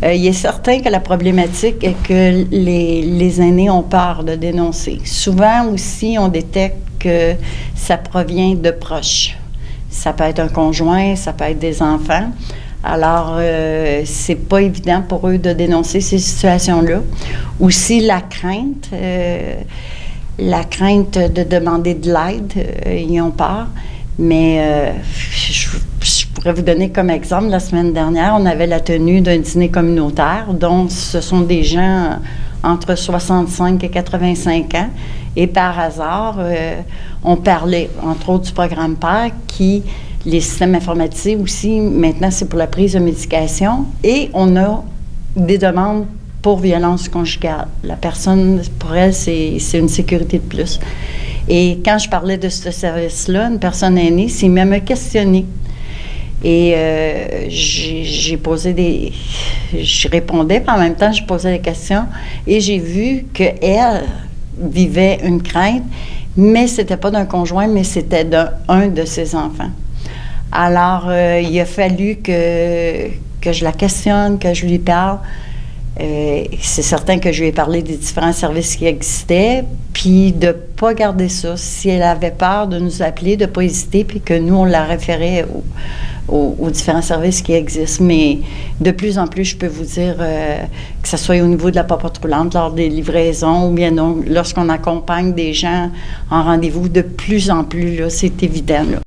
Il est certain que la problématique est que les aînés ont peur de dénoncer. Souvent aussi, on détecte que ça provient de proches. Ça peut être un conjoint, ça peut être des enfants. Alors, c'est pas évident pour eux de dénoncer ces situations-là. Aussi, la crainte de demander de l'aide, ils ont peur. Mais je pourrais vous donner comme exemple, la semaine dernière, on avait la tenue d'un dîner communautaire, dont ce sont des gens entre 65 et 85 ans. Et par hasard, on parlait, entre autres, du programme PER, les systèmes informatisés aussi, maintenant, c'est pour la prise de médication. Et on a des demandes pour violence conjugale. La personne, pour elle, c'est une sécurité de plus. Et quand je parlais de ce service-là, une personne aînée s'est même questionnée. Et j'ai posé je répondais, puis en même temps, je posais des questions. Et j'ai vu qu'elle vivait une crainte, mais c'était pas d'un conjoint, mais c'était d'un de ses enfants. Alors, il a fallu que je la questionne, que je lui parle. C'est certain que je lui ai parlé des différents services qui existaient, puis de ne pas garder ça. Si elle avait peur de nous appeler, de ne pas hésiter, puis que nous, on la référait aux différents services qui existent. Mais de plus en plus, je peux vous dire, que ce soit au niveau de la papatte roulante, lors des livraisons, ou bien non, lorsqu'on accompagne des gens en rendez-vous, de plus en plus, là, c'est évident, là.